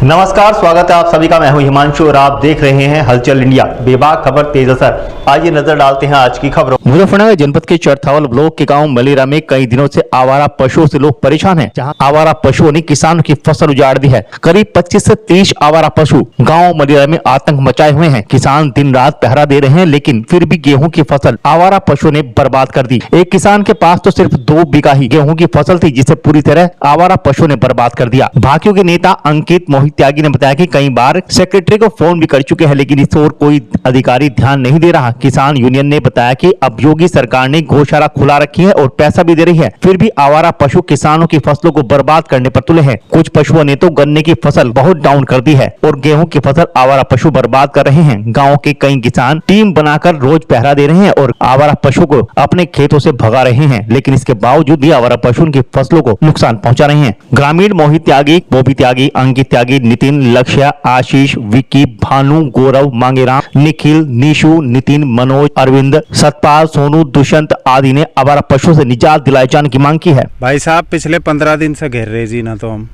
नमस्कार, स्वागत है आप सभी का। मैं हूं हिमांशु और आप देख रहे हैं हलचल इंडिया। बेबाक खबर तेज असर। आइए नजर डालते हैं आज की खबरों। मुजफ्फरनगर जनपद के चरथावल ब्लॉक के गांव मलेरा में कई दिनों से आवारा पशुओं से लोग परेशान हैं, जहां आवारा पशुओं ने किसानों की फसल उजाड़ दी है। करीब 25 से 30 आवारा पशु गाँव मलेरा में आतंक मचाए हुए हैं। किसान दिन रात पहरा दे रहे हैं, लेकिन फिर भी गेहूं की फसल आवारा पशुओं ने बर्बाद कर दी। एक किसान के पास तो सिर्फ 2 बीघा ही गेहूं की फसल थी, जिसे पूरी तरह आवारा पशुओं ने बर्बाद कर दिया। भाकियों के नेता अंकित मोहित त्यागी ने बताया कि कई बार सेक्रेटरी को फोन भी कर चुके हैं, लेकिन इस ओर कोई अधिकारी ध्यान नहीं दे रहा। किसान यूनियन ने बताया कि अब योगी सरकार ने गौशाला खुला रखी है और पैसा भी दे रही है, फिर भी आवारा पशु किसानों की फसलों को बर्बाद करने पर तुले हैं। कुछ पशुओं ने तो गन्ने की फसल बहुत डाउन कर दी है और गेहूं की फसल आवारा पशु बर्बाद कर रहे हैं। गाँव के कई किसान टीम बनाकर रोज पहरा दे रहे हैं और आवारा पशु को अपने खेतों से भगा रहे हैं, लेकिन इसके बावजूद भी आवारा पशु उनकी फसलों को नुकसान पहुंचा रहे हैं। ग्रामीण मोहित त्यागी, बोबी त्यागी, अंकित त्यागी, नितिन, लक्ष्य, आशीष, विक्की, भानु, गौरव, मांगेराम, निखिल, निशु, नितिन, मनोज, अरविंद, सतपाल, सोनू, दुष्यंत आदि ने आवारा पशुओं से निजात दिलाए जाने की मांग की है। भाई साहब, पिछले 15 दिन से घेर रहे जी ना, तो हम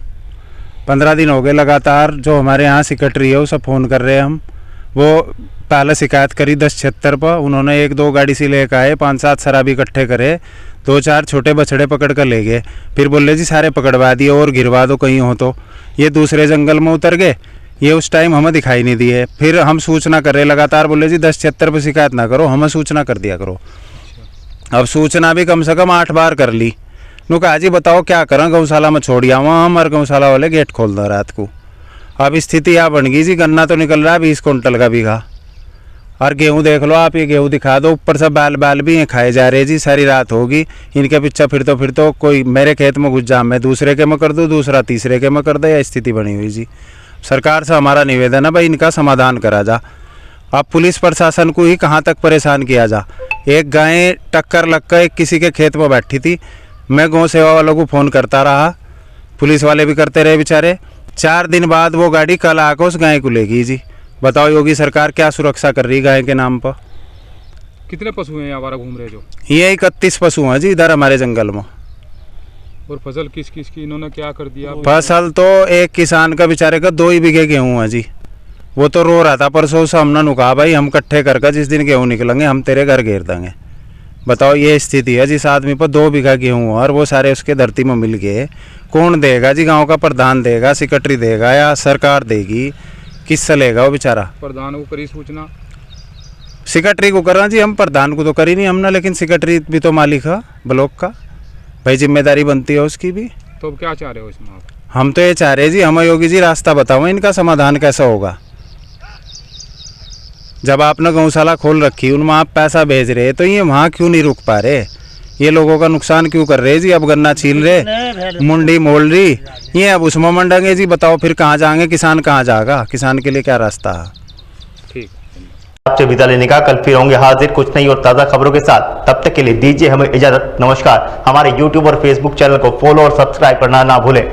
15 दिन हो गए लगातार। जो हमारे यहाँ सेक्रेटरी है उसे फ़ोन कर रहे हैं हम। वो पहले शिकायत करी 1076 पर, उन्होंने 1-2 गाड़ी से लेकर आए, 5-7 शराबी इकट्ठे करे, 2-4 छोटे बछड़े पकड़ कर ले गए। फिर बोले जी सारे पकड़वा दिए और गिरवा दो कहीं हो तो। ये दूसरे जंगल में उतर गए, ये उस टाइम हमें दिखाई नहीं दिए। फिर हम सूचना कर रहे लगातार, बोले जी 1076 पर शिकायत ना करो, हमें सूचना कर दिया करो। अब सूचना भी कम से कम 8 बार कर ली। नु कहा जी बताओ क्या करें, गौशाला में छोड़ दिया वहाँ हम, और गौशाला वाले गेट खोल दो रात को। अब स्थिति यहाँ बन गई जी, गन्ना तो निकल रहा है 20 कुंटल का बीघा, और गेहूँ देख लो आप, ये गेहूँ दिखा दो, ऊपर से बाल भी ये खाए जा रहे जी। सारी रात होगी इनके पीछे फिर तो कोई मेरे खेत में घुस जा, मैं दूसरे के में कर दूँ, दूसरा तीसरे के में कर दे, यह स्थिति बनी हुई जी। सरकार से हमारा निवेदन है भाई, इनका समाधान करा जा। अब पुलिस प्रशासन को ही कहाँ तक परेशान किया जा। एक गाय टक्कर लग कर किसी के खेत में बैठी थी, मैं गौ सेवा वालों को फ़ोन करता रहा, पुलिस वाले भी करते रहे बेचारे। 4 दिन बाद वो गाड़ी कल आकर उस गाय को ले गई जी। बताओ योगी सरकार क्या सुरक्षा कर रही गाय के नाम पर। कितने पशु हैं आवारा घूम रहे जो? ये 31 पशु हैं जी इधर हमारे जंगल में। और फसल किस किस की इन्होंने क्या कर दिया? फसल तो एक किसान का बेचारे का 2 ही बीघे गेहूँ है जी। वो तो रो रहा था परसों से, हमने कहा भाई हम इकट्ठे करके जिस दिन गेहूँ निकलेंगे हम तेरे घर घेर देंगे। बताओ ये स्थिति है, जिस आदमी पर 2 बीघा गेहूँ और वो सारे उसके धरती में मिल गए। कौन देगा जी? गाँव का प्रधान देगा, सेक्रेटरी देगा, या सरकार देगी? किससे लेगा वो बेचारा? प्रधान को करी सूचना, सेक्रेटरी को करना जी, हम प्रधान को तो करी नहीं हमने, लेकिन सेक्रेटरी भी तो मालिक है ब्लॉक का, भाई जिम्मेदारी बनती है उसकी भी। तो क्या चाह रहे हो इसमें आप? हम तो ये चाह रहे जी, हमें योगी जी रास्ता बताओ, इनका समाधान कैसा होगा। जब आपने गौशाला खोल रखी, उनमें आप पैसा भेज रहे, तो ये वहाँ क्यों नहीं रुक पा रहे? ये लोगों का नुकसान क्यों कर रहे जी? अब गन्ना छील रहे, मुंडी मोल रही, ये अब उसमें मंडेंगे जी। बताओ फिर कहाँ जाएंगे किसान, कहाँ जाएगा? किसान के लिए क्या रास्ता है? ठीक। आपसे विदा लेने का, कल फिर होंगे हाजिर कुछ नई और ताज़ा खबरों के साथ। तब तक के लिए दीजिए हमें इजाजत। नमस्कार। हमारे YouTube और Facebook चैनल को फॉलो और सब्सक्राइब करना ना भूलें।